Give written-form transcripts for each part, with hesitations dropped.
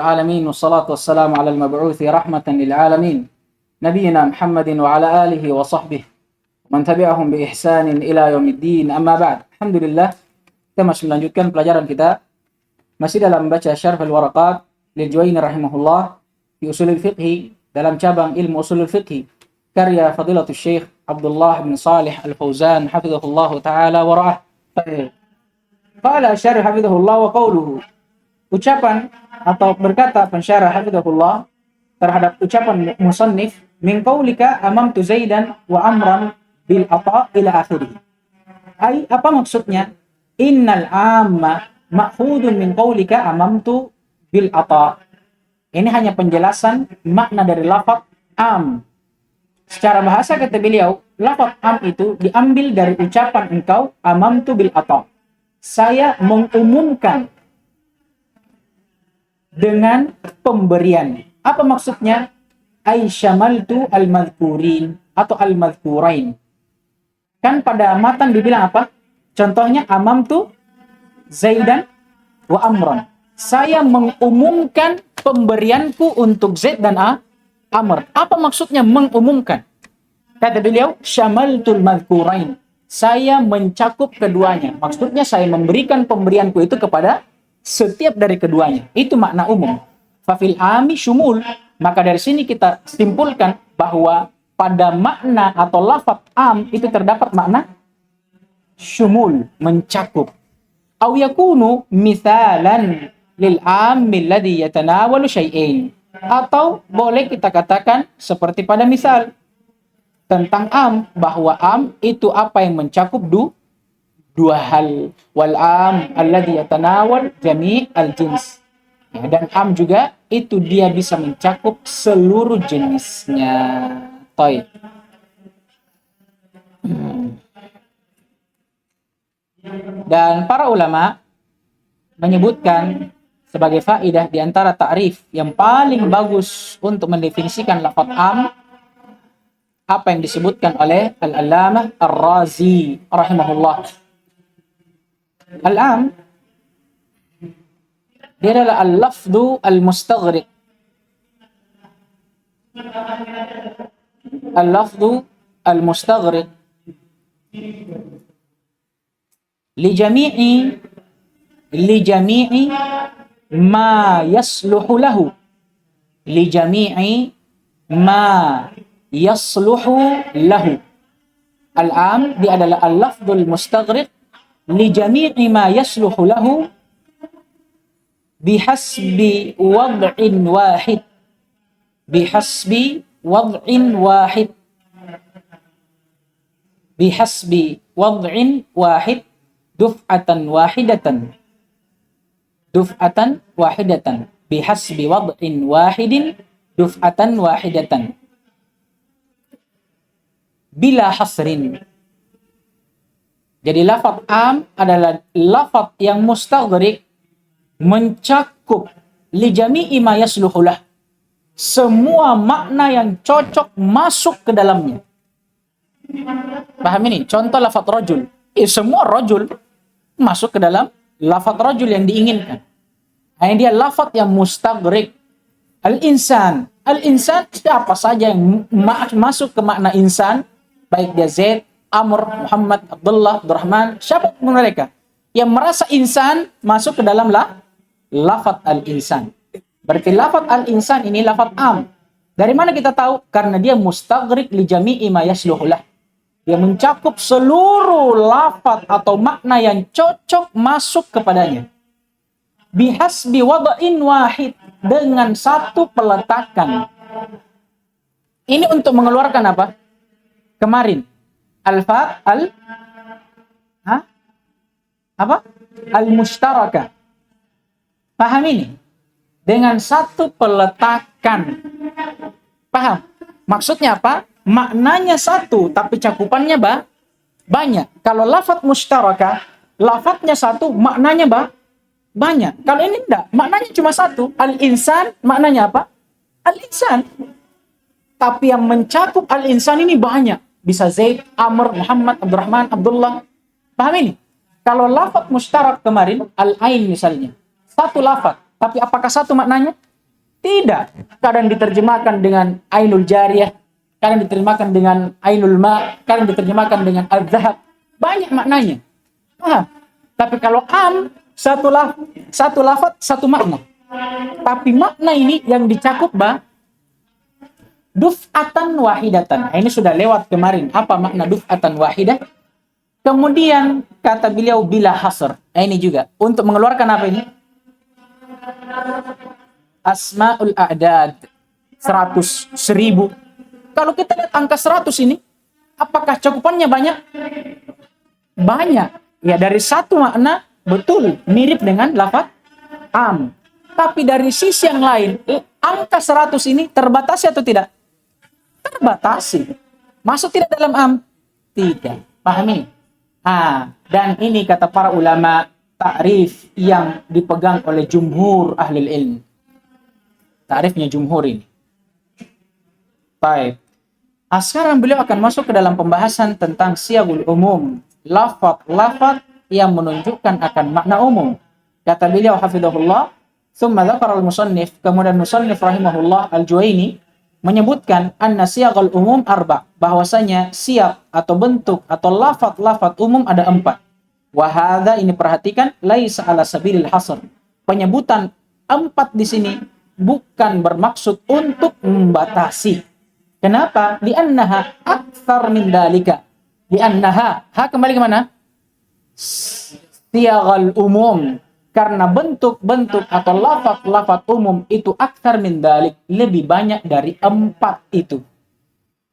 العالمين والصلاة والسلام على المبعوث رحمة للعالمين نبينا محمد وعلى آله وصحبه ومن تبعهم بإحسان إلى يوم الدين أما بعد. Alhamdulillah, kita masih melanjutkan pelajaran kita masih dalam membaca Syarh al-Waraqat lil Juwaini rahimahullah di Ushulul Fiqh dalam cabang ilmu Ushulul Fiqh karya Fadilatul Syekh Abdullah bin Shalih Al-Fauzan hafizahullah taala wa ra'ah. Qala syarih hafizahullah wa qawluhu, ucapan atau berkata pensyarah hafizahullah terhadap ucapan musannif min qaulika amamtu Zaidan wa Amran bil ata ila akhirih. Ai, apa maksudnya? Innal amma ma'khudun min qaulika amamtu bil ata. Ini hanya penjelasan makna dari lafaz am. Secara bahasa kata beliau, lafaz am itu diambil dari ucapan engkau amamtu bil ata. Saya mengumumkan dengan pemberian. Apa maksudnya? Ai syamaltu al-madhkurin atau al-madhkurain. Kan pada matan dibilang apa? Contohnya amamtu Zaidan wa Amran. Saya mengumumkan pemberianku untuk Zaid dan Amr. Apa maksudnya mengumumkan? Kata beliau, syamaltul madhkurain. Saya mencakup keduanya. Maksudnya saya memberikan pemberianku itu kepada setiap dari keduanya. Itu makna umum. Fafil ami syumul. Maka dari sini kita simpulkan bahwa pada makna atau lafaz am itu terdapat makna syumul, mencakup. Au yakunu mithalan lil ammi alladhi yatanawalu syai'ain. Atau boleh kita katakan seperti pada misal tentang am, bahwa am itu apa yang mencakup dua hal. Wal am alladhi yatanawal jami' al jins. Ya, dan am juga itu dia bisa mencakup seluruh jenisnya. Baik. Dan para ulama menyebutkan sebagai faedah di antara ta'rif yang paling bagus untuk mendefinisikan lafaz am apa yang disebutkan oleh Al-Allamah Ar-Razi rahimahullah. Al-am dia adalah al-lafdhu al-mustaghriq. Al-lafdhu al-mustaghriq li jami'i ma yasluhu lahu. Li jami'i ma yasluhu lahu. Al-am dia adalah al-lafdhul mustaghriq li jami'i ma yasluhu lahu bihasbi wad'in wahid. Bihasbi wad'in wahid. Bihasbi wad'in wahid duf'atan wahidatan. Duf'atan wahidatan. Bihasbi wad'in wahidin duf'atan wahidatan. Bila hasrin. Jadi lafaz am adalah lafaz yang mustaghriq, mencakup li jami'i ma yasluhu lah. Semua makna yang cocok masuk ke dalamnya. Paham ini? Contoh lafaz rajul. Semua rajul masuk ke dalam lafaz rajul yang diinginkan. Ini dia lafaz yang mustaghriq. Al-insan. Al-insan siapa saja yang masuk ke makna insan, baik dia Zaid, Amr, Muhammad, Abdullah, Abdurrahman, siapa pun mereka yang merasa insan masuk ke dalam lafaz al-insan. Berarti lafaz al-insan ini lafaz am. Dari mana kita tahu? Karena dia mustaghriq li jami'i ma yasluhu lah. Dia mencakup seluruh lafaz atau makna yang cocok masuk kepadanya. Bihasbi wada'in wahid, dengan satu peletakan. Ini untuk mengeluarkan apa? Kemarin al-mushtaraka. Paham ini? Dengan satu peletakan. Paham? Maksudnya apa? Maknanya satu, tapi cakupannya banyak. Kalau lafaz mushtaraka, lafaznya satu, maknanya banyak. Kalau ini enggak, maknanya cuma satu. Al-insan, maknanya apa? Al-insan. Tapi yang mencakup al-insan ini banyak. Bisa Zaid, Amr, Muhammad, Abdurrahman, Abdullah. Paham ini? Kalau lafaz mushtarak kemarin, al-ain misalnya. Satu lafaz. Tapi apakah satu maknanya? Tidak. Kadang diterjemahkan dengan ainul jariyah, kadang diterjemahkan dengan ainul ma, kadang diterjemahkan dengan al-zahab. Banyak maknanya. Paham? Tapi kalau satu lafaz, satu makna. Tapi makna ini yang dicakup duf'atan wahidatan. Nah, ini sudah lewat kemarin. Apa makna duf'atan wahidah? Kemudian kata beliau bila hasr. Nah, ini juga. Untuk mengeluarkan apa ini? Asma'ul a'dad. 100, 1000. Kalau kita lihat angka 100 ini, apakah cakupannya banyak? Banyak. Ya, dari satu makna, betul. Mirip dengan lafaz am. Tapi dari sisi yang lain, angka 100 ini terbatasi atau tidak? Terbatasi. Masuk tidak dalam am? Tidak. Pahami? Dan ini kata para ulama, ta'rif yang dipegang oleh jumhur ahli ilm. Ta'rifnya jumhur ini. Baik. Sekarang beliau akan masuk ke dalam pembahasan tentang siyagul umum. Lafaz yang menunjukkan akan makna umum. Kata beliau hafizahullah, thumma dzakara al-musannif, kemudian musannif rahimahullah al-Juwaini menyebutkan anna siyagal umum arba, bahwasanya siyak atau bentuk atau lafaz umum ada 4. Wa hadza, ini perhatikan, laisa ala sabilil hasr. Penyebutan 4 di sini bukan bermaksud untuk membatasi. Kenapa? Li'annaha aktsar min dalika. Li'annaha, kembali ke mana? Siyagal umum. Karena bentuk-bentuk atau lafaz umum itu aktsar min dalik, lebih banyak dari 4 itu.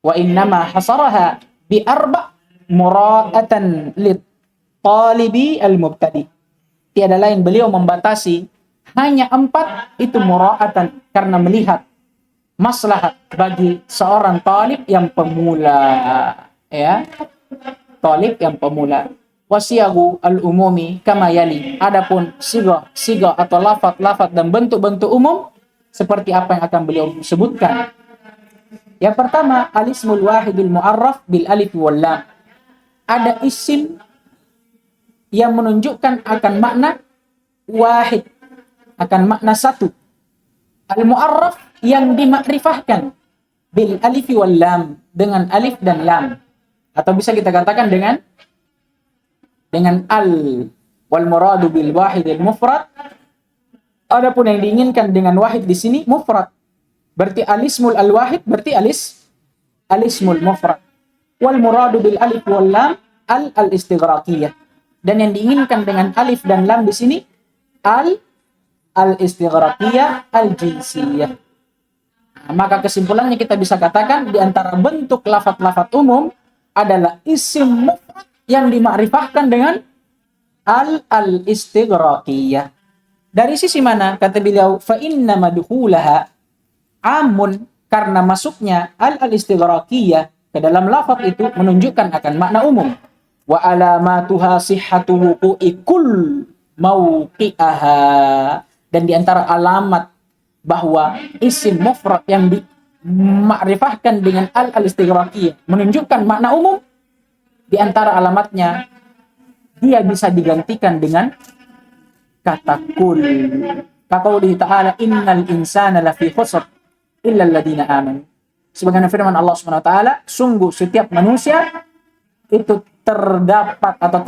Wa innama hasaraha bi arba' mura'atan lit talibi al-mubtadi. Tiada lain beliau membatasi hanya 4 itu mura'atan, karena melihat maslahat bagi seorang talib yang pemula, ya. Talib yang pemula. Wasiyagu al-umumi kama yali. Adapun siga atau lafaz dan bentuk-bentuk umum seperti apa yang akan beliau sebutkan. Yang pertama, al-ismul wahidul mu'arraf bil alif wal lam. Ada isim yang menunjukkan akan makna wahid, akan makna satu. Al-mu'arraf yang dimakrifahkan bil alif wal lam, dengan alif dan lam. Atau bisa kita katakan dengan al, wal muradu bil wahidil mufrad. Adapun yang diinginkan dengan wahid di sini mufrad. Berarti alismul al-wahid berarti alismul mufrad. Wal muradu bil alif wal lam al-istighraqiyah. Dan yang diinginkan dengan alif dan lam di sini al-istighraqiyah al-jinsiyah. Maka kesimpulannya kita bisa katakan di antara bentuk lafaz umum adalah isim mufrad yang dimakrifahkan dengan al-istighraqiyah. Dari sisi mana? Kata beliau, fa inna madkhulaha amun, karena masuknya al-istighraqiyah ke dalam lafaz itu menunjukkan akan makna umum. Wa alamatuha sihhatu wuqu'i kull mawqi'aha, dan di antara alamat bahwa isim mufrad yang dimakrifahkan dengan al-istighraqiyah menunjukkan makna umum, di antara alamatnya dia bisa digantikan dengan kata kul. Kaqoulihi ta'ala, innal insana lafi khusr illa alladziina amanu. Sebagaimana firman Allah Subhanahu wa taala, sungguh setiap manusia itu terdapat atau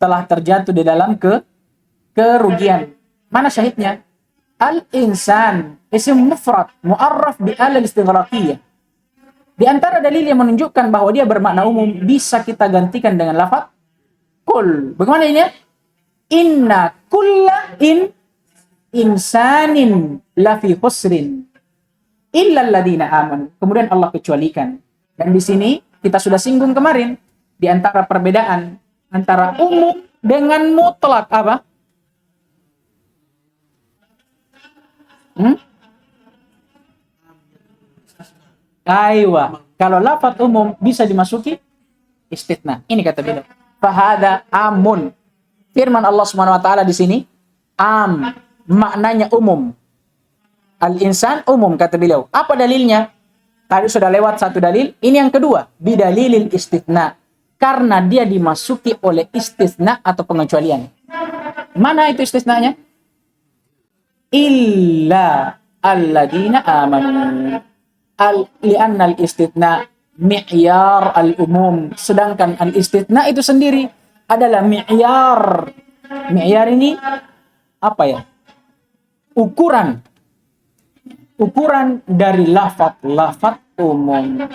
telah terjatuh di dalam kerugian. Mana syahidnya? Al-insan isim mufrad mu'arraf bi al-istighraqiyah. Di antara dalil yang menunjukkan bahwa dia bermakna umum, bisa kita gantikan dengan lafaz kul. Bagaimana ini? Inna kulla insanin lafi khusrin illa alladziina amanu. Kemudian Allah kecualikan. Dan di sini kita sudah singgung kemarin, di antara perbedaan antara umum dengan mutlak apa? Aywa, kalau lafaz umum bisa dimasuki istitsna. Ini kata beliau. Fahada amun. Firman Allah Subhanahu wa taala di sini am, maknanya umum. Al-insan umum kata beliau. Apa dalilnya? Tadi sudah lewat satu dalil, ini yang kedua, bidalilil istitsna. Karena dia dimasuki oleh istitsna atau pengecualian. Mana itu istitsnanya? Illa alladina amanu. Li'anna al-istithna mi'yar al-umum. Sedangkan al-istithna itu sendiri adalah mi'yar. Mi'yar ini apa ya? Ukuran dari lafaz umum.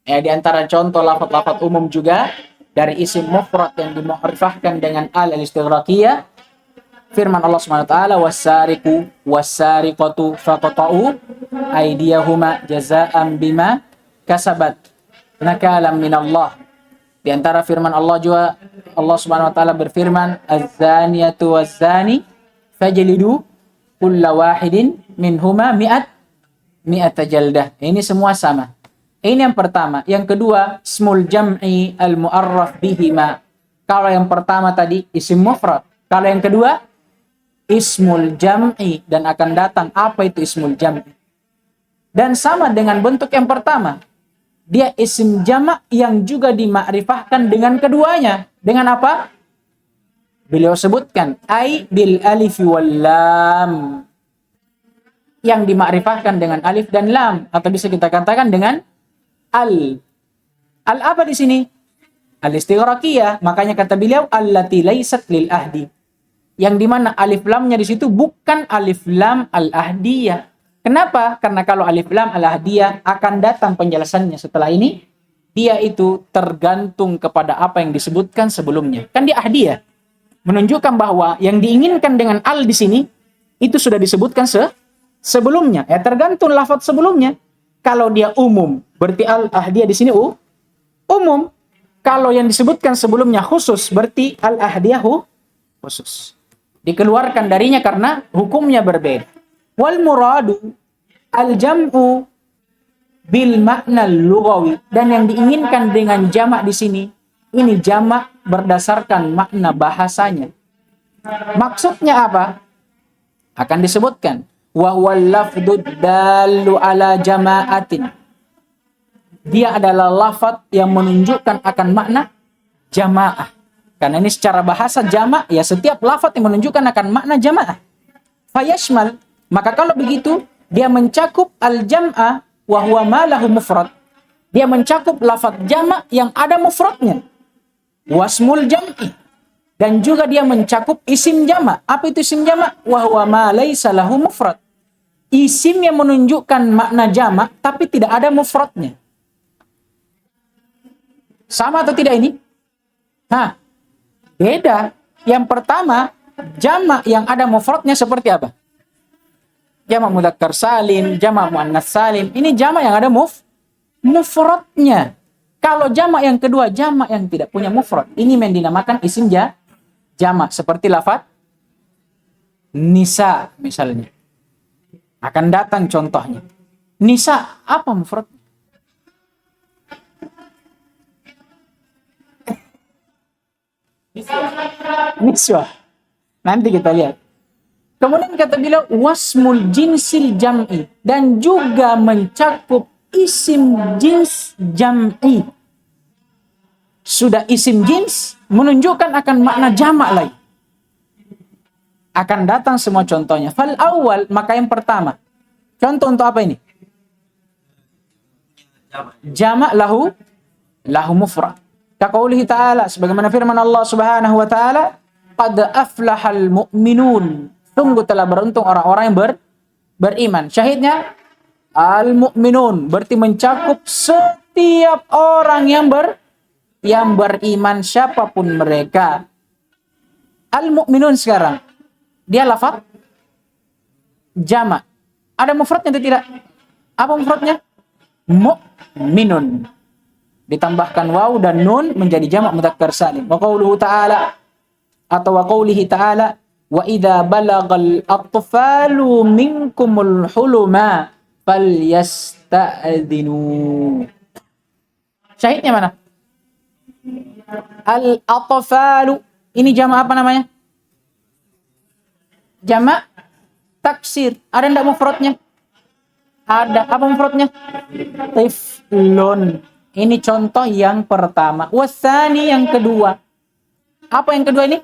Ya, di antara contoh lafaz umum juga dari isim mufrad yang dimu'rifahkan dengan al-istighraqiyah, firman Allah Subhanahu wa taala, was-sariqu was-sariqatu faqta'u aydiyahuma jazaa'an bima kasabat nakalam minallah. Di antara firman Allah juga, Allah Subhanahu wa taala berfirman, az-zaniyatu waz-zani fajlidu kulla wahidin minhuma mi'ata jaldah. Ini semua sama. Ini yang pertama. Yang kedua, ismul jam'i al-mu'arraf bihima. Kalau yang pertama tadi isim mufrad. Kalau yang kedua ismul jam'i, dan akan datang apa itu ismul jam'i. Dan sama dengan bentuk yang pertama. Dia isim jama' yang juga dimakrifahkan dengan keduanya. Dengan apa? Beliau sebutkan ai bil alif wal lam. Yang dimakrifahkan dengan alif dan lam, atau bisa kita katakan dengan al. Al apa di sini? Al-istighraqiyah. Makanya kata beliau allati laysat lil ahdi. Yang dimana alif lamnya di situ bukan alif lam al-ahdiyah. Kenapa? Karena kalau alif lam al-ahdiyah akan datang penjelasannya setelah ini. Dia itu tergantung kepada apa yang disebutkan sebelumnya. Kan dia ahdiyah. Menunjukkan bahwa yang diinginkan dengan al di sini itu sudah disebutkan sebelumnya. Ya, tergantung lafaz sebelumnya. Kalau dia umum, berarti al-ahdiyah di sini umum. Kalau yang disebutkan sebelumnya khusus, berarti al-ahdiyah khusus. Dikeluarkan darinya karena hukumnya berbeda. Wal muradu al-jam'u bil makna lughawi. Dan yang diinginkan dengan jamak di sini, ini jamak berdasarkan makna bahasanya. Maksudnya apa? Akan disebutkan. Wa huwal lafdud dallu ala jama'atin. Dia adalah lafaz yang menunjukkan akan makna jamaah. Karena ini secara bahasa jama', ya setiap lafaz yang menunjukkan akan makna jamaah. Fayashmal, maka kalau begitu dia mencakup al-jam'a wa huwa ma lahu mufrad. Dia mencakup lafaz jama' yang ada mufradnya. Wasmul jam'i, dan juga dia mencakup isim jama'. Apa itu isim jama'? Wa huwa ma laysa lahu mufrad. Isim yang menunjukkan makna jama' tapi tidak ada mufradnya. Sama atau tidak ini? Nah, beda. Yang pertama, jama' yang ada mufradnya seperti apa? Jama' mudzakkar salim, jama' muannats salim. Ini jama' yang ada mufradnya. Kalau jama' yang kedua, jama' yang tidak punya mufrad. Ini yang dinamakan isim jama'. Seperti lafaz nisa misalnya. Akan datang contohnya. Nisa, apa mufrad? Niswa. Nanti kita lihat. Kemudian kata beliau wasmul jinsil jam'i, dan juga mencakup isim jins jam'i. Sudah isim jins menunjukkan akan makna jama' lagi. Akan datang semua contohnya. Fal awal, maka yang pertama. Contoh untuk apa ini? Jama' lahu mufrad. Kaqaulihi ta'ala, sebagaimana firman Allah Subhanahu wa taala, qad aflahal mu'minun. Sungguh telah beruntung orang-orang yang beriman. Syahidnya al-mu'minun berarti mencakup setiap orang yang beriman, siapapun mereka. Al-mu'minun sekarang dia lafaz jama'. Ada mufradnya atau tidak? Apa mufradnya? Mu'minun. Ditambahkan waw dan nun menjadi jamak mudzakkar salim. Wa qauluhu ta'ala, atau wa qaulihi ta'ala, wa idza balagal atfalu minkumul huluma falyasta'dinu. Syahidnya mana? Al-atfalu. Ini jamak apa namanya? Jamak taksir. Ada enggak mufradnya? Ada. Apa mufradnya? Tiflun. Ini contoh yang pertama. Wasani yang kedua. Apa yang kedua ini?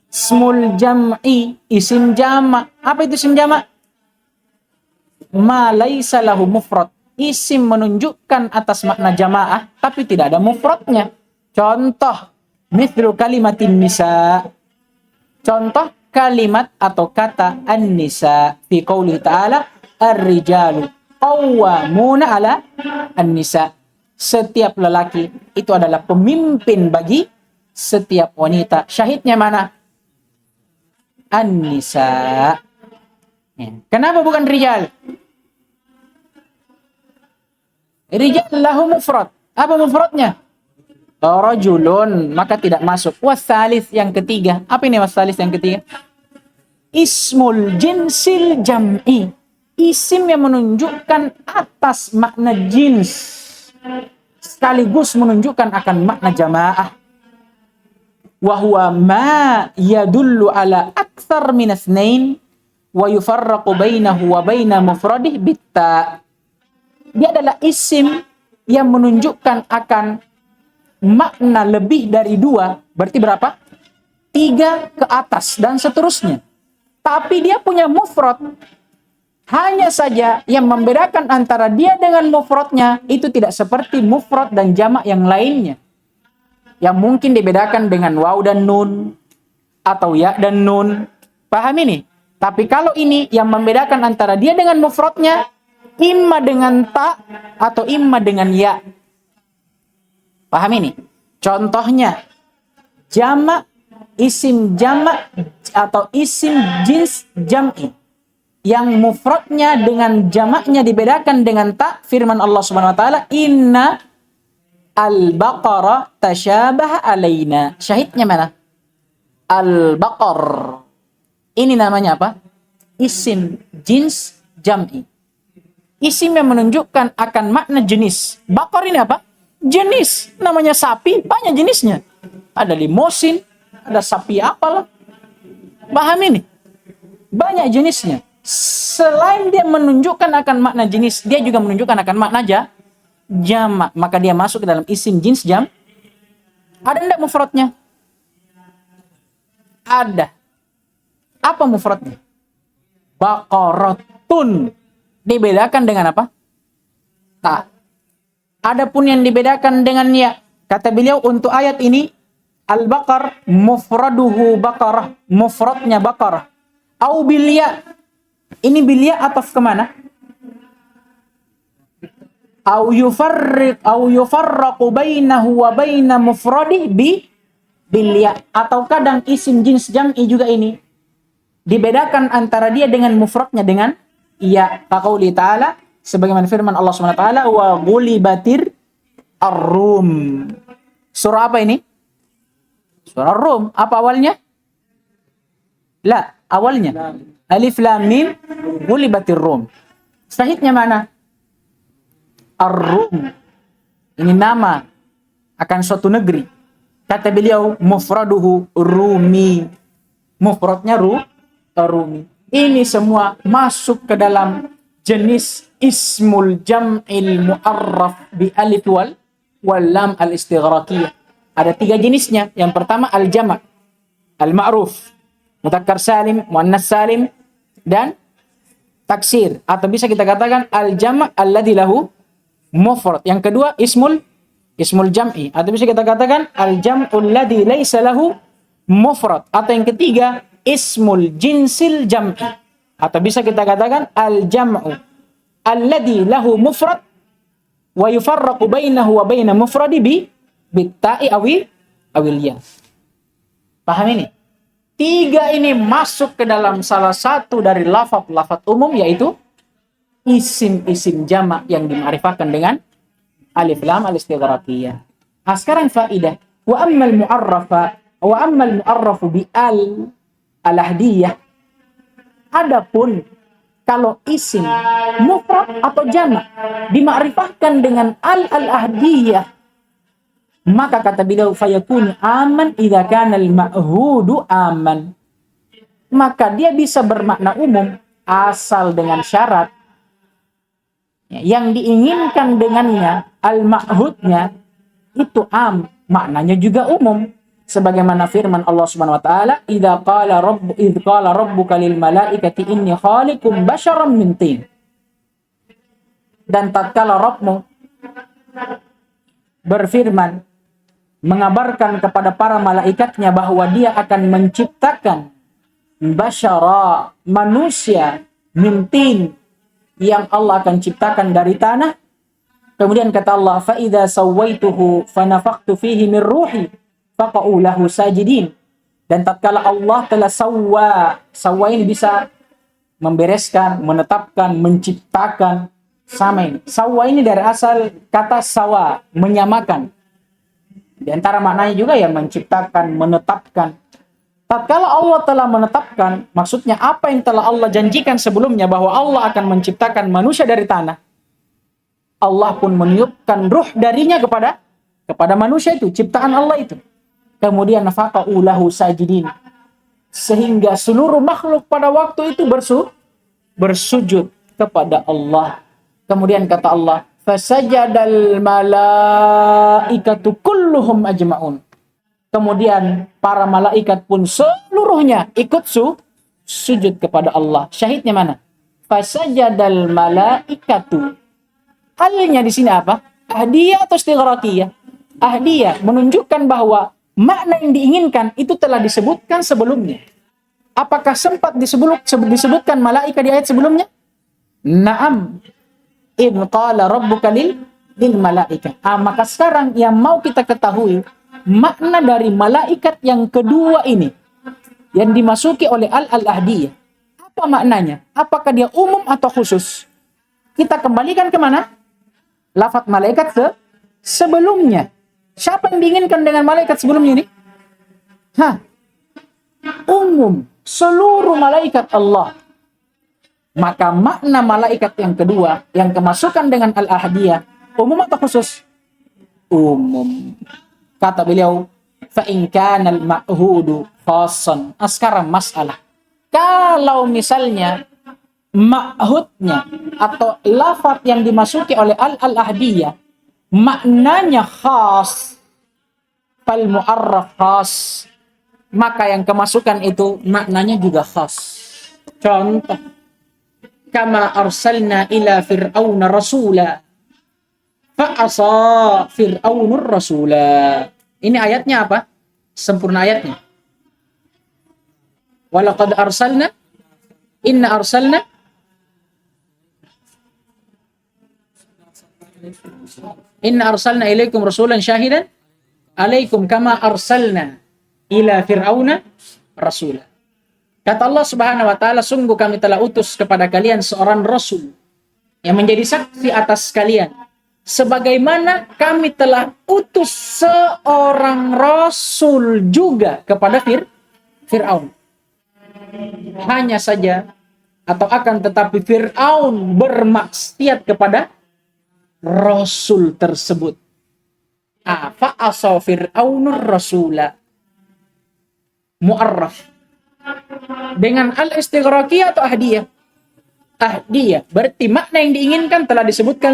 Ismul jam'i, isim jamak. Apa itu isim jamak? ma laisa lahu mufrad. Isim menunjukkan atas makna jamaah tapi tidak ada mufradnya. Contoh, mithlu kalimatin nisa. Contoh kalimat atau kata an-nisa fi qouli ta'ala ar-rijalu qawwamuna 'ala an-nisa. Setiap lelaki itu adalah pemimpin bagi setiap wanita. Syahidnya mana? An-nisa. Ya. Kenapa bukan rijal? Rijal lahu mufrad. Apa mufradnya? Rajulun, maka tidak masuk. Wasalis yang ketiga. Apa ini wasalis yang ketiga? Ismul jinsil jam'i. Isim yang menunjukkan atas makna jins sekaligus menunjukkan akan makna jamaah. Wa huwa ma yadullu ala aktsar min itsnain wa yufarraqu bainahu wa baina mufradih bitta. Dia adalah isim yang menunjukkan akan makna lebih dari 2, berarti berapa? 3 ke atas dan seterusnya. Tapi dia punya mufrad. Hanya saja yang membedakan antara dia dengan mufradnya itu tidak seperti mufrad dan jamak yang lainnya. Yang mungkin dibedakan dengan waw dan nun atau ya dan nun. Paham ini? Tapi kalau ini yang membedakan antara dia dengan mufradnya imma dengan ta atau imma dengan ya. Paham ini? Contohnya jamak, isim jamak atau isim jins jam'i. Yang mufradnya dengan jamaknya dibedakan dengan ta. Firman Allah Subhanahu wa taala, "Inna al-baqara tasyabaha alaina." Syahidnya mana? Al-baqar. Ini namanya apa? Isim jins jam'i. Isim yang menunjukkan akan makna jenis. Bakar ini apa? Jenis. Namanya sapi, banyak jenisnya. Ada limosin, ada sapi apalah. Paham ini? Banyak jenisnya. Selain dia menunjukkan akan makna jenis, dia juga menunjukkan akan makna jamak. Maka dia masuk ke dalam isim jins jam. Ada enggak mufradnya? Ada. Apa mufradnya? Baqaratun. Dibedakan dengan apa? Ta. Adapun yang dibedakan dengan ya. Kata beliau untuk ayat ini, al-baqar mufraduhu baqarah. Mufradnya baqarah. Au bil ya. Ini bil ya ataf kemana? Au yufarraqu bainahu wa baina mufradih bil ya. Atau kadang isim jins jam'i juga ini dibedakan antara dia dengan mufradnya dengan ya. Kaqouli ta'ala, sebagaimana firman Allah Subhanahu wa taala, wa ghulibatir ar-rum. Surah apa ini? Surah Ar-Rum. Apa awalnya? La, awalnya alif lam mim ghulibatir rum. Syahidnya mana? Ar-Rum. Ini nama akan suatu negeri. Kata beliau, mufraduhu Rumi. Mufradnya Rumi. Ini semua masuk ke dalam jenis ismul jam'il mu'arraf bi alif wal lam al-istighraqiyah. Ada 3 jenisnya. Yang pertama al-jama', al-ma'ruf, mudzakkar salim, muannas salim, dan taksir. Atau bisa kita katakan al-jama' alladzi lahu mufrad. Yang kedua ismul jam'i. Atau bisa kita katakan al-jam'ul ladzi laisa lahu mufrad. Atau yang ketiga ismul jinsil jam'i. Atau bisa kita katakan al-jam'u alladzi lahu mufrad wa yufarraqu bainahu wa baina mufradi bitta'i awil ya. Paham ini? 3 ini masuk ke dalam salah satu dari lafaz umum, yaitu isim-isim jamak yang dimakrifahkan dengan alif lam al-istighraqiyah. Nah, sekarang faidah. Wa ammal mu'arrafu bi al-ahdiyah. Adapun kalau isim mufrad atau jamak dimakrifahkan dengan al-ahdiyah, maka kata beliau fayakun aman idza kana al-ma'hudu aman. Maka dia bisa bermakna umum asal dengan syarat yang diinginkan dengannya al-ma'hudnya itu maknanya juga umum. Sebagaimana firman Allah Subhanahu wa taala, "Idza qala rabbuka lil malaikati inni khaliqum basyaram min tin." Dan tatkala Rabbmu berfirman, mengabarkan kepada para malaikatnya bahwa dia akan menciptakan basyara, manusia, mintin, yang Allah akan ciptakan dari tanah. Kemudian kata Allah, fa idza sawaituhu fanafaqtu fihi min ruhi faqa'u lahu sajidin. Dan tatkala Allah telah sawwa ini bisa membereskan, menetapkan, menciptakan, sama ini. Sawwa ini dari asal kata sawa, menyamakan. Di antara maknanya juga ya menciptakan, menetapkan. Tatkala Allah telah menetapkan, maksudnya apa yang telah Allah janjikan sebelumnya bahwa Allah akan menciptakan manusia dari tanah. Allah pun meniupkan ruh darinya kepada manusia itu, ciptaan Allah itu. Kemudian faqa'u lahu sajidin. Sehingga seluruh makhluk pada waktu itu bersujud kepada Allah. Kemudian kata Allah, fasajadal malaikatu kulluhum ajma'un. Kemudian para malaikat pun seluruhnya ikut sujud kepada Allah. Syahidnya mana? Fasajadal malaikatu. Halnya di sini apa? Ahdiyah atau istighraqiyah? Ahdiyah menunjukkan bahwa makna yang diinginkan itu telah disebutkan sebelumnya. Apakah sempat disebutkan malaikat di ayat sebelumnya? Naam. In qala rabbuka lil malaikah. Maka sekarang yang mau kita ketahui makna dari malaikat yang kedua ini yang dimasuki oleh al-ahdiyah. Apa maknanya? Apakah dia umum atau khusus? Kita kembalikan ke mana? Lafaz malaikat sebelumnya. Siapa yang diinginkan dengan malaikat sebelumnya ini? Umum. Seluruh malaikat Allah. Maka makna malaikat yang kedua, yang kemasukan dengan al-ahdiyah, umum atau khusus? Umum. Kata beliau, فَإِنْ كَانَ الْمَأْهُودُ خَاصًا. Sekarang masalah. Kalau misalnya ma'hudnya atau lafaz yang dimasuki oleh al-ahdiyah maknanya khas, fal mu'arraf khas, maka yang kemasukan itu maknanya juga khas. Contoh, kama arsalna ila fir'auna rasula fa'asa fir'aunur rasula. Ini ayatnya apa? Sempurna ayatnya. Walaqad arsalna, inna arsalna ilaikum rasulan syahidan alaikum kama arsalna ila fir'auna rasula. Kata Allah Subhanahu wa taala, sungguh kami telah utus kepada kalian seorang rasul yang menjadi saksi atas kalian, sebagaimana kami telah utus seorang rasul juga kepada Fir'aun. Hanya saja atau akan tetapi Fir'aun bermaksiat kepada rasul tersebut. Fa'asa Fir'aunur rasula. Mu'arraf dengan al-istighraqiyah atau ahdiyah? Ahdiyah. Berarti makna yang diinginkan telah disebutkan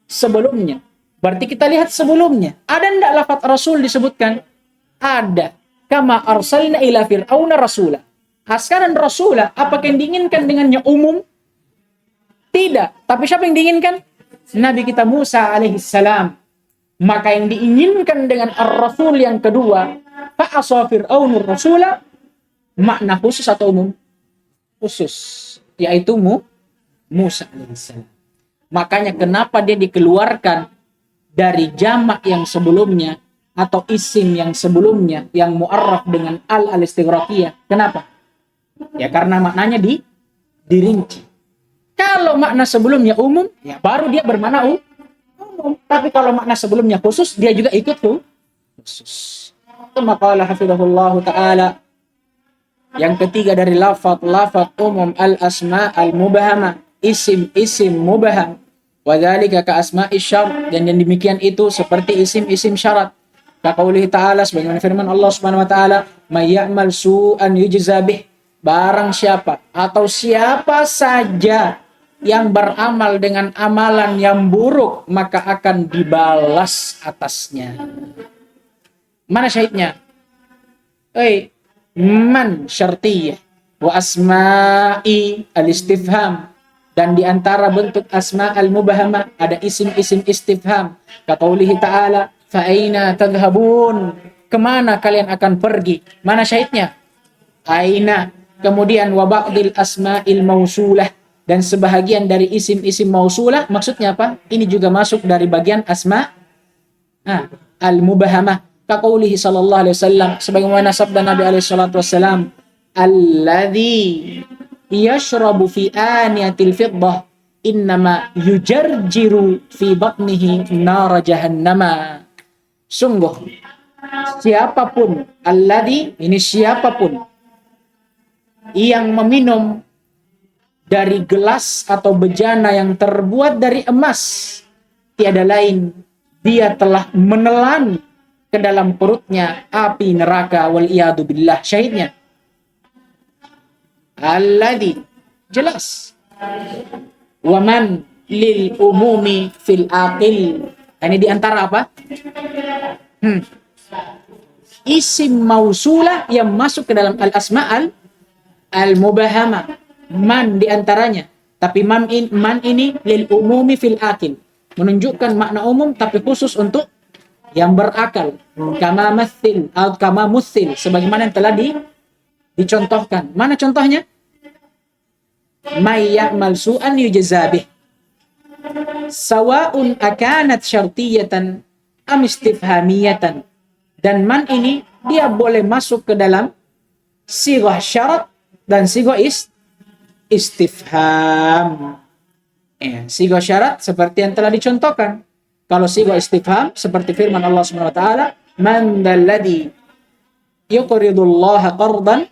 sebelumnya. Berarti kita lihat sebelumnya. Ada enggak lafaz rasul disebutkan? Ada. Kama arsalna ila fir'auna rasula. Sekarang rasula, apakah yang diinginkan dengannya umum? Tidak. Tapi siapa yang diinginkan? Nabi kita Musa alaihissalam. Maka yang diinginkan dengan ar-rasul yang kedua, fa'asa fir'aunur rasula, makna khusus atau umum? Khusus. Yaitu Musa alaihissalam. Makanya kenapa dia dikeluarkan dari jamak yang sebelumnya atau isim yang sebelumnya yang mu'arraf dengan al-istighraqiyah. Kenapa? Ya karena maknanya dirinci. Kalau makna sebelumnya umum, ya baru dia bermakna umum. Tapi kalau makna sebelumnya khusus, dia juga ikut khusus. Maka hafizahullah ta'ala. Yang ketiga dari lafaz umum al-asma al-mubahama, isim mubaham. Wadzalika ka asma'i syar, dan yang demikian itu seperti isim syarat. Kaqaulihi ta'ala, sebagaimana firman Allah Subhanahu wa ta'ala, may ya'mal su'an yujza bih. Barang siapa atau siapa saja yang beramal dengan amalan yang buruk, maka akan dibalas atasnya. Mana syahidnya? Man syartiyah wa asma'i al-istifham Dan di antara bentuk asma al-mubahama ada isim-isim istifham. Kaqaulihi ta'ala, fa aina tadhhabun? Kemana kalian akan pergi? Mana syahidnya? Aina. Kemudian wa ba'dil asma'il mausulah, dan sebahagian dari isim-isim mausulah maksudnya apa? Ini juga masuk dari bagian asma al-mubahamah. Kaqaulihi sallallahu alaihi wasallam, sebagaimana sabda Nabi alaihi salatu wasallam, alladzi yashrabu fi aniyatil fiddah innama yujarjiru fi batnihi nar jahannama. Sungguh siapapun, alladzi ini siapapun yang meminum dari gelas atau bejana yang terbuat dari emas, tiada lain dia telah menelan ke dalam perutnya api neraka, wal iyadu billah. Syahidnya alladzi, jelas. Waman lil umumi fil aqil. Ini diantara apa? Isim mausulah yang masuk ke dalam al-asma' al-mubahama. Man diantaranya. Tapi man ini lil umumi fil aqil, menunjukkan makna umum tapi khusus untuk yang berakal. Kama mathil atau kama muthil, sebagaimana yang telah dicontohkan. Mana contohnya? May ya'mal su'an yujzabih. Sawa'un akanat syartiyatan am istifhamiyatan. Dan man ini dia boleh masuk ke dalam sighah syarat dan sighah istifham. Sighah syarat seperti yang telah dicontohkan. Kalau sighah istifham seperti firman Allah Subhanahu wa taala, man dalladhi yuqridullaha qardan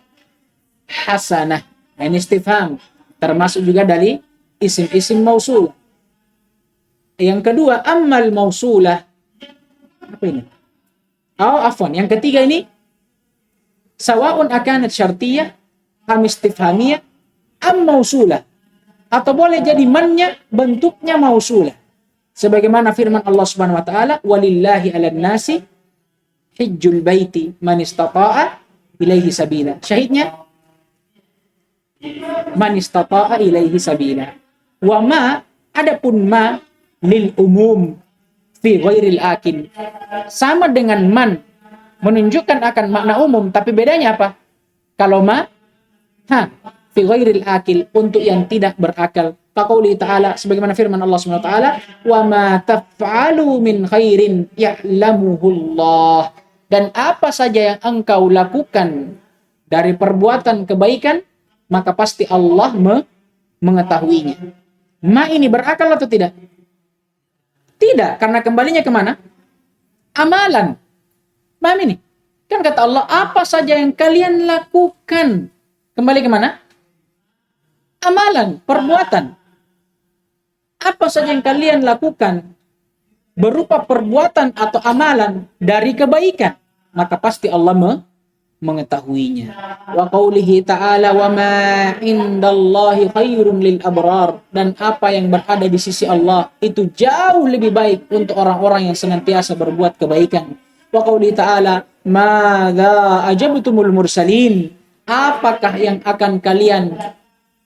hasanah. Ini istifham, termasuk juga dari isim-isim mausul. Yang kedua, ammal mausulah. Apa ini? Yang ketiga ini, sawa'un akanat syartiyah am istifhamiyah am mausulah. Atau boleh jadi mannya bentuknya mausulah. Sebagaimana firman Allah Subhanahu wa taala, walillahi 'alan nasi hijjul baiti man istata'a ilaihi sabila. Syahidnya man istata'a ilaihi sabila. Wa ma, adapun ma lil umum fi ghairil akil. Sama dengan man menunjukkan akan makna umum, tapi bedanya apa? Kalau ma fi ghairil akil, untuk yang tidak berakal. Faqauli ta'ala, sebagaimana firman Allah Subhanahu wa taala, wa ma taf'alu min khairin ya'lamuhullah. Dan apa saja yang engkau lakukan dari perbuatan kebaikan, maka pasti Allah mengetahuinya. Ma ini berakal atau tidak? Tidak, karena kembalinya kemana? Amalan. Paham ini? Kan kata Allah, apa saja yang kalian lakukan, kembali kemana? Amalan, perbuatan. Apa saja yang kalian lakukan berupa perbuatan atau amalan dari kebaikan, maka pasti Allah mengetahuinya. Wa qaulihi ta'ala, wa ma indallahi khairun lil abrar. Dan apa yang berada di sisi Allah itu jauh lebih baik untuk orang-orang yang senantiasa berbuat kebaikan. Wa qaulihi ta'ala, madza ajabtumul mursalin. Apakah yang akan kalian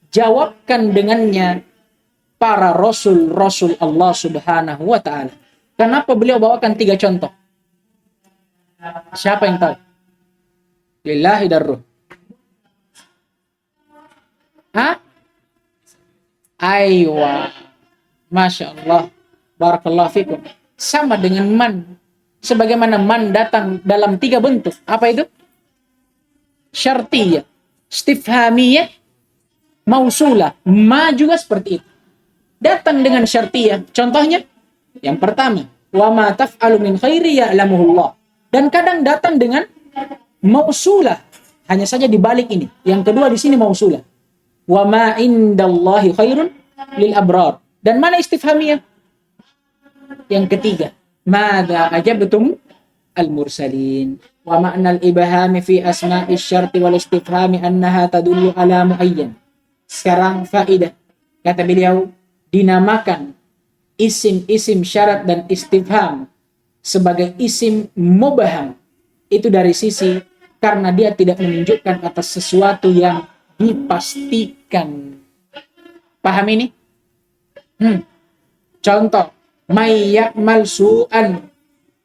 jawabkan dengannya para rasul-rasul Allah Subhanahu wa taala? Kenapa beliau bawakan 3 contoh? Siapa yang tahu? Lillahi darruh. Aywa. Masya Allah. Barakallahu fikum. Sama dengan man. Sebagaimana man datang dalam 3 bentuk. Apa itu? Syartiyah, istifhamiyah, mausulah. Ma juga seperti itu. Datang dengan syartiyah. Contohnya, yang pertama, wa ma taf'alu min khairi ya'lamuhullah. Dan kadang datang dengan mausulah. Hanya saja dibalik ini. Yang kedua di sini mausulah. Wa ma indallahi khairun lil abrar. Dan mana istifhamiyah? Yang ketiga, madza ajabtum al mursalin. Wa ma'nal ibhami fi asma'is syarti wal istifhami annaha tadullu ala muayyan. Sekarang faidah. Kata beliau, dinamakan isim-isim syarat dan istifham sebagai isim mubaham itu dari sisi karena dia tidak menunjukkan atas sesuatu yang dipastikan. Paham ini? Contoh, may ya'mal su'an,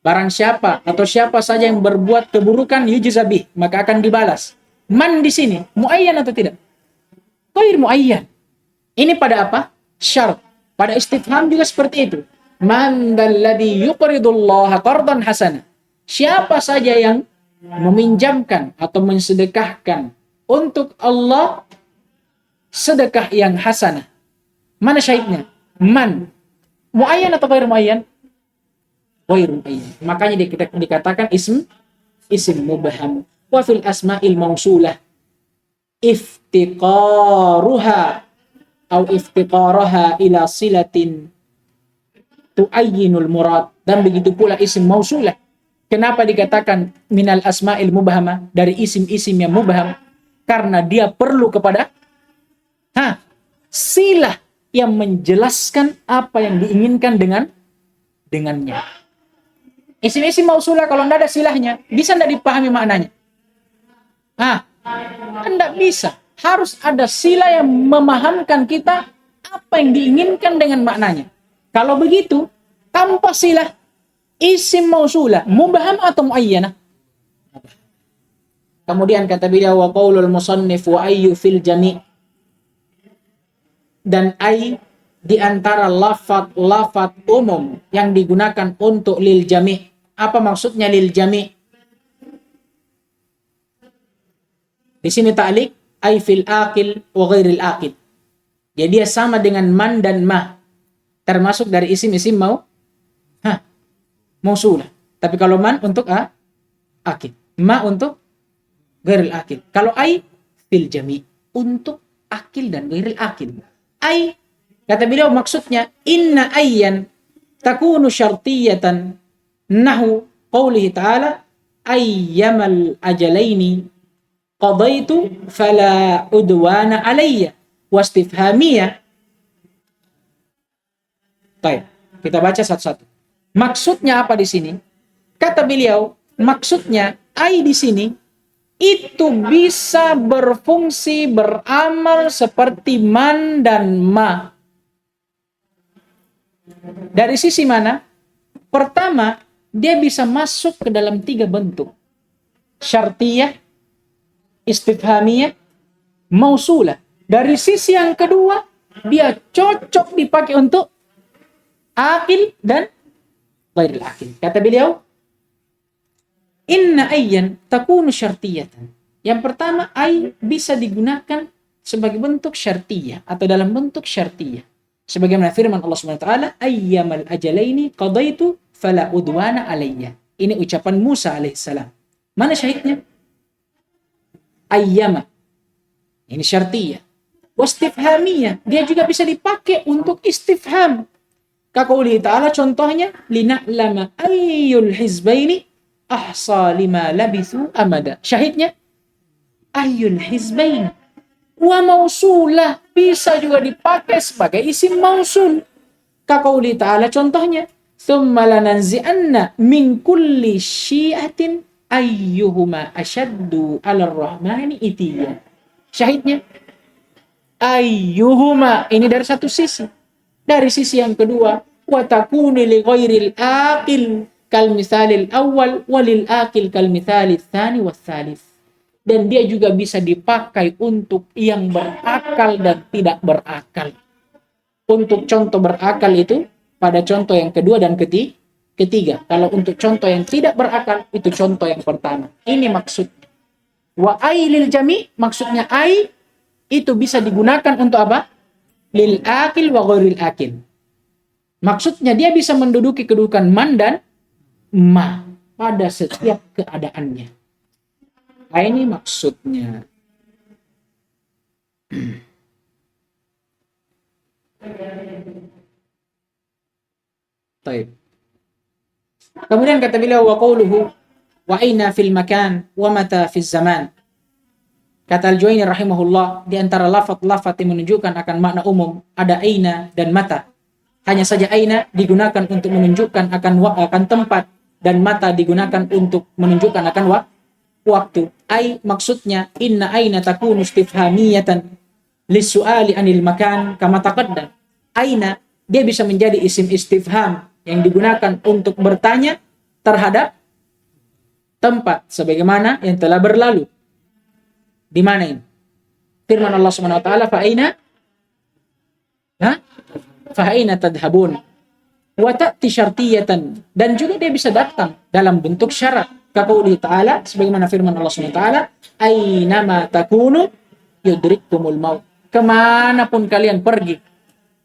barang siapa atau siapa saja yang berbuat keburukan yujzabih, maka akan dibalas. Man di sini muayyan atau tidak? Ghair muayyan. Ini pada apa? Syarat. Pada istifham juga seperti itu. Man dalladhi yuqridullaha qardan hasana. Siapa saja yang meminjamkan atau mensedekahkan untuk Allah sedekah yang hasanah. Mana syahidnya? Man. Muayyan atau ghair muayyan? Ghair muayyan. Makanya dikatakan isim mubham. Wa fil asma'il mausulah iftiqaruha atau iftiqaraha ila silatin tuayyinul murad. Dan begitu pula isim mausulah. Kenapa dikatakan minal asma'il mubhama, dari isim-isim yang mubham? Karena dia perlu kepada silah yang menjelaskan apa yang diinginkan dengannya. Isim-isim mausulah kalau tidak ada silahnya, bisa tidak dipahami maknanya? Tidak bisa. Harus ada sila yang memahamkan kita apa yang diinginkan dengan maknanya. Kalau begitu, tanpa silah, isim mausulah, mubham atau muayyanah? Kemudian kata beliau, wa qaulul musannif wa ayyu fil jami'. Dan ay di antara lafaz umum yang digunakan untuk lil jami'. Apa maksudnya lil jami'? Di sini ta'liq ay fil aqil wa ghairil aqil. Jadi dia sama dengan man dan ma. Termasuk dari isim-isim mausulah. Tapi kalau man untuk aqil, ma untuk ghairil aqil. Kalau ay fil jami' untuk aqil dan ghairil aqil. Ay, kata beliau maksudnya inna ayyan takunu syartiyatan nahu qawlihi ta'ala ayyamal ajalaini qadaitu fala udwana alayya wastifhamiyah. Baik, kita baca satu-satu. Maksudnya apa di sini? Kata beliau, maksudnya ay di sini itu bisa berfungsi, beramal seperti man dan ma. Dari sisi mana? Pertama, dia bisa masuk ke dalam 3 bentuk. Syartiyah, istifhamiyah, mausulah. Dari sisi yang kedua, dia cocok dipakai untuk aqil dan ghairil aqil. Kata beliau, inna ayyan takunu syartiyatan. Yang pertama, ay bisa digunakan sebagai bentuk syartiyah atau dalam bentuk syartiyah. Sebagaimana firman Allah Subhanahu wa taala, ayyamal ajalaini qadaitu fala udwana alayya. Ini ucapan Musa alaihissalam. Mana syahidnya? Ayyama. Ini syartiyah. Wastifhamiyah, dia juga bisa dipakai untuk istifham. Kaqouli ta'ala, contohnya lina'lama ayyul hizbaini ahsa lima labithu amada. Syahidnya ayyul hizbain. Wa mausulah, bisa juga dipakai sebagai isim mausul. Kaqouli ta'ala, contohnya thumma lananzi'anna min kulli syi'atin ayyuhuma asyaddu 'alar rahmani itiya. Syahidnya ayyuhuma, ini dari satu sisi. Dari sisi yang kedua, wa takunu li ghairil aqil kal mithalil awal walil aqil kal mithalil tsani was tsalits. Dan dia juga bisa dipakai untuk yang berakal dan tidak berakal. Untuk contoh berakal itu pada contoh yang kedua dan ketiga. Kalau untuk contoh yang tidak berakal, itu contoh yang pertama. Ini maksud. Wa ay lil jami', maksudnya ay itu bisa digunakan untuk apa? Lil aqil wa ghairil aqil. Maksudnya dia bisa menduduki kedudukan man dan ma pada setiap keadaannya. Nah, ini maksudnya. Baik. Kemudian kata beliau wa qawluhu wa aina fil makan wa mata fil zaman. Kata Al-Juwayni rahimahullah, di antara lafaz-lafaz yang menunjukkan akan makna umum ada aina dan mata. Hanya saja aina digunakan untuk menunjukkan akan tempat dan mata digunakan untuk menunjukkan akan waktu. Ai maksudnya inna aina takunu istifhamiyatan lis-su'ali anil makan kama taqaddam. Aina dia bisa menjadi isim istifham yang digunakan untuk bertanya terhadap tempat sebagaimana yang telah berlalu. Di mana ini? Firman Allah Subhanahu wa taala, fa aina tadhhabun? Wa ta'ti syartiyatan, dan juga dia bisa datang dalam bentuk syarat. Kaqouli ta'ala, sebagaimana firman Allah Subhanahu wa taala, ainama takunu yudrikkumul maut. Kemanapun kalian pergi,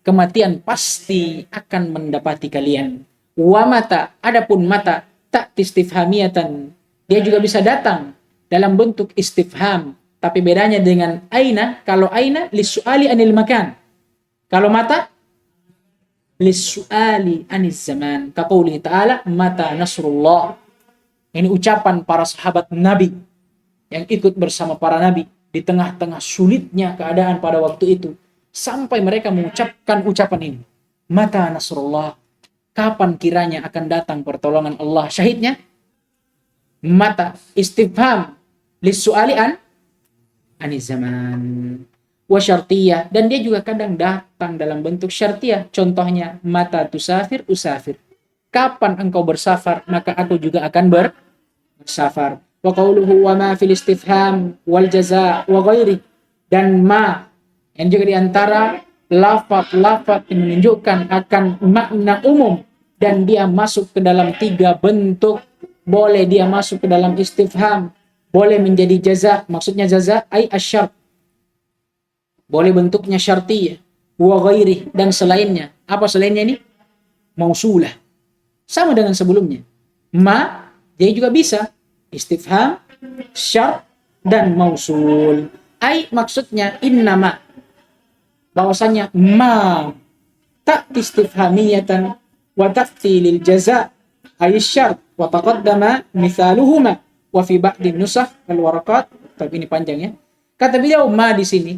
kematian pasti akan mendapati kalian. Wa mata, adapun mata, ta'ti istifhamiyatan, dia juga bisa datang dalam bentuk istifham. Tapi bedanya dengan aina, kalau aina lisu'ali anil makan. Kalau mata lisu'ali aniz zaman. Kaqouli ta'ala, mata nasrullah. Ini ucapan para sahabat Nabi yang ikut bersama para nabi di tengah-tengah sulitnya keadaan pada waktu itu, sampai mereka mengucapkan ucapan ini, mata nasrullah, kapan kiranya akan datang pertolongan Allah. Syahidnya mata istifham lisu'ali aniz zaman. Wa syartiyah, dan dia juga kadang datang dalam bentuk syartiyah. Contohnya mata tusafir usafir, kapan engkau bersafar maka aku juga akan bersafar. Wa qauluhu wa ma fil istifham wal jaza wa ghairi, dan ma yang juga diantara lafaz-lafaz yang menunjukkan akan makna umum, dan dia masuk ke dalam 3 bentuk. Boleh dia masuk ke dalam istifham, boleh menjadi jaza, maksudnya jaza ay asyart, boleh bentuknya syartiyah, wa ghairi, dan selainnya. Apa selainnya ini? Mausulah, sama dengan sebelumnya. Ma dia juga bisa istifham, syart, dan mausul. Ai maksudnya innama, bahwasanya ma ta'ti istifhamiyatan wa ta'ti lil jaza ay syart wa taqaddama mithaluhuma wa fi ba'di nusakh al waraqat. Tapi ini panjang ya. Kata beliau, ma di sini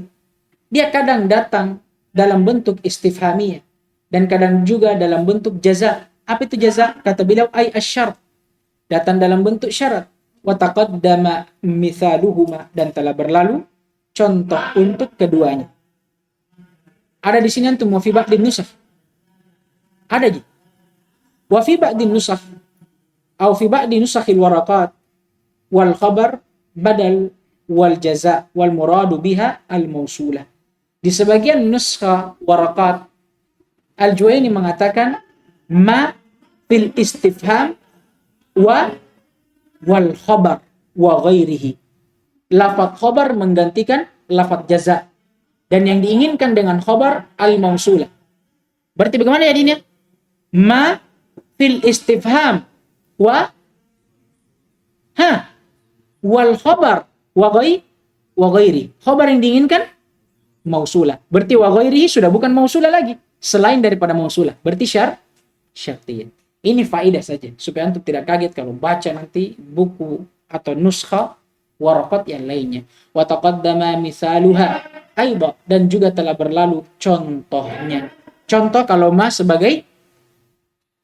dia kadang datang dalam bentuk istifhamiyah dan kadang juga dalam bentuk jaza. Apa itu jaza? Kata beliau, ay asyart, datang dalam bentuk syarat. Wa taqaddama mithaluhuma, dan telah berlalu contoh untuk keduanya. Ada di sini antum wa fi ba'din nusakh. Ada ji. Wa fi ba'din nusakh atau fi ba'di nusakhil waraqat wal khabar badal wal jaza wal muradu biha al mausulah. Di sebagian nuskha waraqat, Al-Juwaini mengatakan ma fil istifham wal khabar wa ghairihi. Lafaz khabar menggantikan lafaz jaza, dan yang diinginkan dengan khabar al-mausulah. Berarti bagaimana jadinya? Ma fil istifham wal khabar wa ghairi. Khabar yang diinginkan mausulah. Berarti wa ghairihi sudah bukan mausulah lagi, selain daripada mausulah. Berarti syartiyah. Ini faedah saja supaya antum tidak kaget kalau baca nanti buku atau nuskha waraqat yang lainnya. Wa taqaddama misaluha aidha, dan juga telah berlalu contohnya. Contoh kalau ma sebagai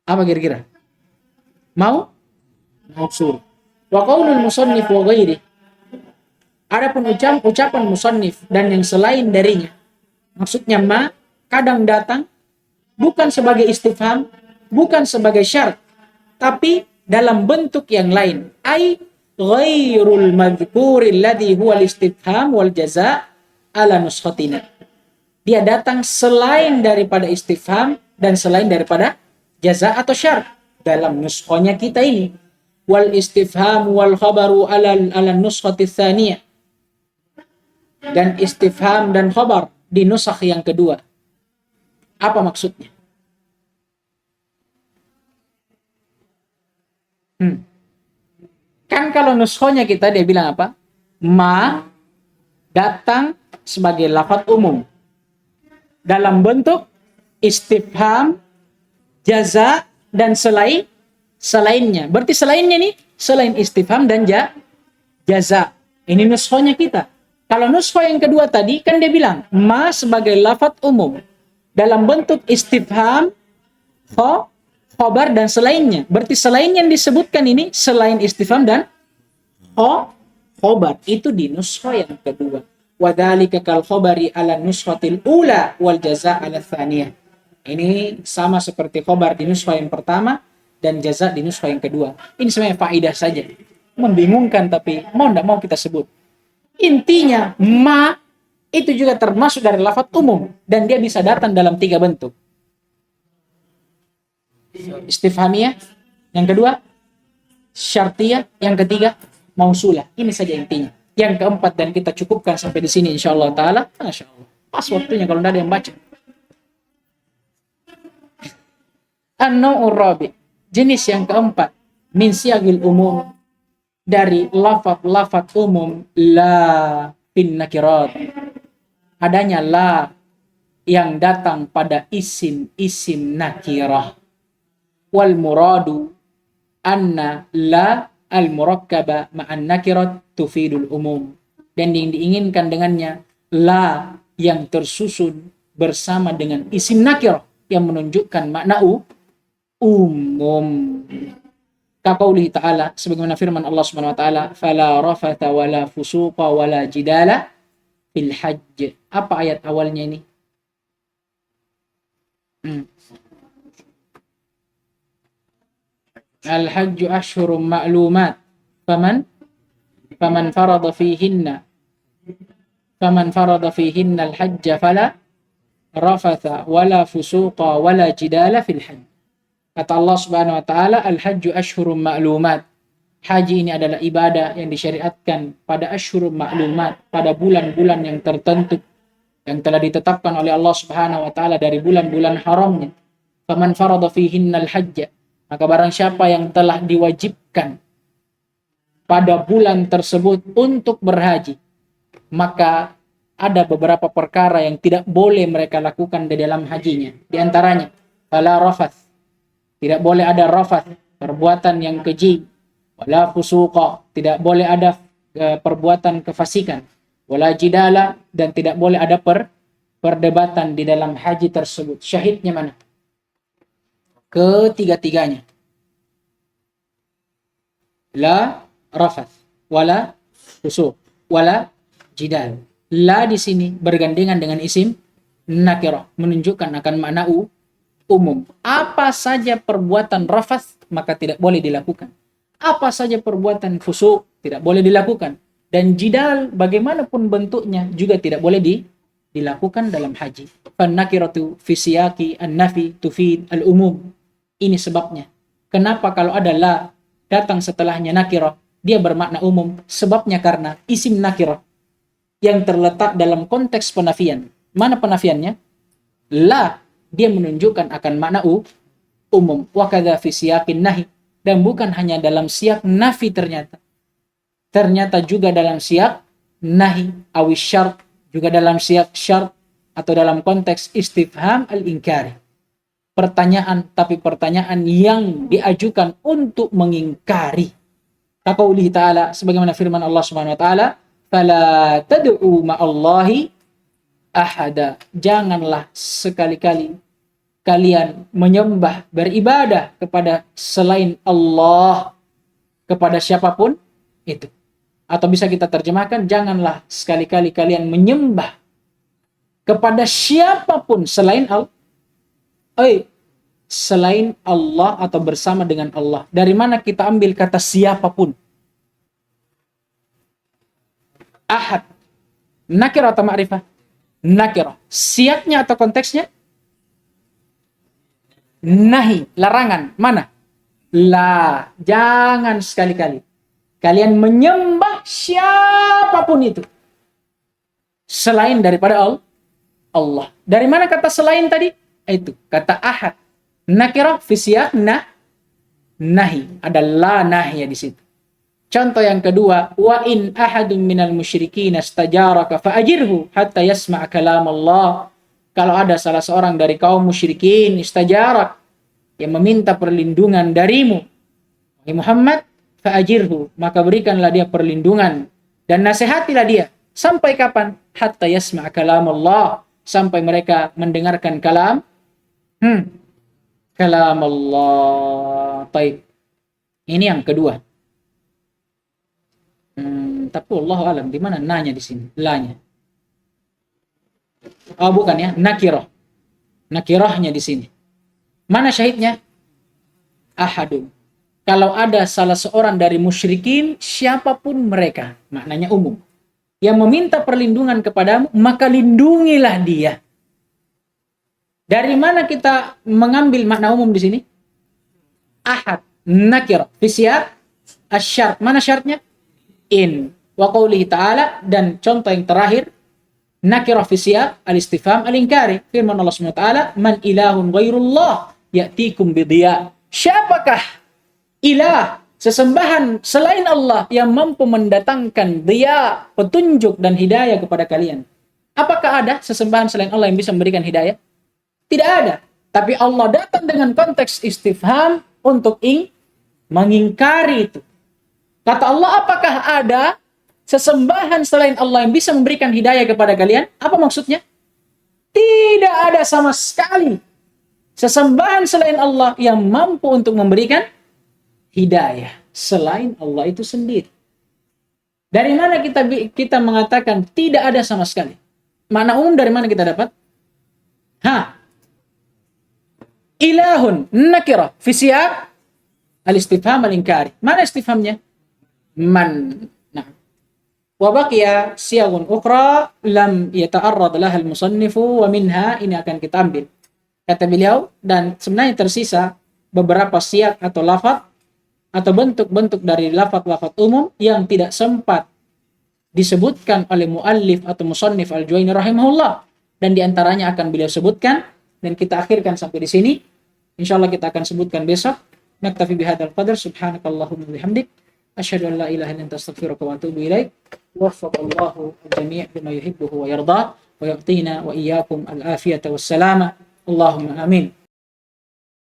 apa kira-kira? Mausul. Wa qaulul musannif wa ghairi. Adapun ucapan musannif dan yang selain darinya, maksudnya ma kadang datang bukan sebagai istifham, bukan sebagai syarat, tapi dalam bentuk yang lain. Ai ghairul madhkuri alladhi huwa al-istifham wal jaza ala nuskhatina. Dia datang selain daripada istifham dan selain daripada jaza atau syarat dalam nuskhonya kita ini. Wal istifham wal khabaru ala nuskhati tsaniyah. Dan istifham dan khabar di nusakh yang kedua. Apa maksudnya? Kan kalau nuskhonya kita dia bilang apa? Ma datang sebagai lafaz umum dalam bentuk istifham, jaza, dan selainnya. Berarti selainnya nih, selain istifham dan jaza. Ini nuskhonya kita. Kalau nuskho yang kedua tadi kan dia bilang ma sebagai lafaz umum dalam bentuk istifham, khobar, dan selainnya. Berarti selain yang disebutkan ini selain istifham dan khobar itu di nuskho yang kedua. Wa dzalika kal khabari ala nuskhatil ula wal jazaa ala tsaniyah. Ini sama seperti khobar di nuskhah yang pertama dan jaza di nuskhah yang kedua. Ini sebenarnya faedah saja. Membingungkan tapi mau tidak mau kita sebut. Intinya, ma itu juga termasuk dari lafaz umum. Dan dia bisa datang dalam 3 bentuk. Istifhamiyah. Yang kedua, syartiyah. Yang ketiga, mausulah. Ini saja intinya. Yang keempat, dan kita cukupkan sampai di sini insyaallah ta'ala. Masya Allah. Pas waktunya kalau tidak ada yang baca. An-naw'ur rabi', jenis yang keempat, min siyagil umum, dari lafaz-lafaz umum, la fin nakirat. Adanya la yang datang pada isim nakirah. Wal muradu anna la al murakkaba ma'an nakirat tufidul umum. Dan yang diinginkan dengannya la yang tersusun bersama dengan isim nakirah yang menunjukkan makna umum. Kaqaulihi ta'ala, sebagaimana firman Allah Subhanahu wa taala, fala rafatha wala fusuqa wala jidala fil hajj. Apa ayat awalnya ini? Al-hajju ashhurum ma'lumat. Faman farada fihinna al-hajja fala rafatha wala fusuqa wala jidala fil hajj. Kata Allah Subhanahu wa taala, al-hajju ashhurum ma'lumat. Haji ini adalah ibadah yang disyariatkan pada ashhurum ma'lumat, pada bulan-bulan yang tertentu yang telah ditetapkan oleh Allah Subhanahu wa taala dari bulan-bulan haramnya. Faman farada fihinnal hajja, maka barang siapa yang telah diwajibkan pada bulan tersebut untuk berhaji, maka ada beberapa perkara yang tidak boleh mereka lakukan di dalam hajinya. Di antaranya, fala rafath, tidak boleh ada rafath, perbuatan yang keji. Wala fusuqa, tidak boleh ada perbuatan kefasikan. Wala jidala, dan tidak boleh ada perdebatan di dalam haji tersebut. Syahidnya mana? Ketiga-tiganya. La rafath, wala fusuq, wala jidal. La di sini bergandengan dengan isim nakirah, menunjukkan akan makna umum. Apa saja perbuatan rafath maka tidak boleh dilakukan. Apa saja perbuatan fusuq tidak boleh dilakukan. Dan jidal bagaimanapun bentuknya juga tidak boleh dilakukan dalam haji. Fan-nakiratu fi siyaqi an-nafi tufid al-umum. Ini sebabnya. Kenapa kalau ada la datang setelahnya nakirah, dia bermakna umum? Sebabnya karena isim nakirah yang terletak dalam konteks penafian. Mana penafiannya? La, dia menunjukkan akan makna umum. Wa kadza fi siyaqin nahi. Dan bukan hanya dalam siyak nafi ternyata. Ternyata juga dalam siyak nahi awis syart, juga dalam siyak syart atau dalam konteks istifham al-inkari. Pertanyaan, tapi pertanyaan yang diajukan untuk mengingkari. Kaqaulihi ta'ala, sebagaimana firman Allah Subhanahu wa taala, fala tad'u ma'allahi ahada. Janganlah sekali-kali kalian menyembah, beribadah kepada selain Allah, kepada siapapun itu. Atau bisa kita terjemahkan, janganlah sekali-kali kalian menyembah kepada siapapun selain Allah. Selain Allah atau bersama dengan Allah. Dari mana kita ambil kata siapapun? Ahad. Nakirah atau ma'rifah? Nakirah. Siapnya atau konteksnya? Nahi, larangan. Mana? La, jangan sekali-kali kalian menyembah siapapun itu selain daripada Allah. Dari mana kata selain tadi? Itu kata ahad. Nakirah fi siyaq nahi. Ada la nahi di situ. Contoh yang kedua, wa in ahadun minal musyrikin istajaraka fa'ajirhu hatta yasma' kalam Allah. Kalau ada salah seorang dari kaum musyrikin istajarak yang meminta perlindungan darimu, Muhammad, fa'ajirhu, maka berikanlah dia perlindungan dan nasihatilah dia. Sampai kapan? Hatta yasma' kalam Allah, sampai mereka mendengarkan kalam Allah. Baik. Ini yang kedua. Tapi Allah alam di mana nanya di sini? Lanya. Oh bukan ya, nakirah. nakirahnya di sini. Mana syahidnya? Ahadun. Kalau ada salah seorang dari musyrikin, siapapun mereka, maknanya umum, yang meminta perlindungan kepadamu, maka lindungilah dia. Dari mana kita mengambil makna umum di sini? Ahad, nakirah, fi siyaq asy-syart. Mana syaratnya? In. Wa qoulihi ta'ala, dan contoh yang terakhir, nakirah fi siyaq al-istifham al-inkari. Firman Allah Subhanahu wa taala, "Man ilahun ghairullah ya'tikum bidiya." Siapakah ilah, sesembahan selain Allah yang mampu mendatangkan dia, petunjuk dan hidayah kepada kalian? Apakah ada sesembahan selain Allah yang bisa memberikan hidayah? Tidak ada. Tapi Allah datang dengan konteks istifham untuk mengingkari itu. Kata Allah, apakah ada sesembahan selain Allah yang bisa memberikan hidayah kepada kalian? Apa maksudnya? Tidak ada sama sekali sesembahan selain Allah yang mampu untuk memberikan hidayah selain Allah itu sendiri. Dari mana kita mengatakan tidak ada sama sekali? Makna umum dari mana kita dapat? Ilahun nakirah fi siyaq al-istifham al-inkari. Mana istifhamnya? Man. Nah. Wa baqiya siyagun ukhra lam yata'arrad laha al-musannifu wa minha, ini akan kita ambil. Kata beliau, dan sebenarnya tersisa beberapa siyak atau lafaz atau bentuk-bentuk dari lafaz-lafaz umum yang tidak sempat disebutkan oleh muallif atau musannif Al-Juwaini rahimahullah, dan diantaranya akan beliau sebutkan dan kita akhirkan sampai di sini. Insyaallah kita akan sebutkan besok. Naktafi bihadzal qadar, subhanakallahumma wa bihamdik, asyhadu an la ilaha illa anta astaghfiruka wa atubu ilaik. Waffaqallahu al-jami' bima yuhibbu wa yarda wa ya'tina wa iyyakum al-afiyata was salama. Allahumma amin.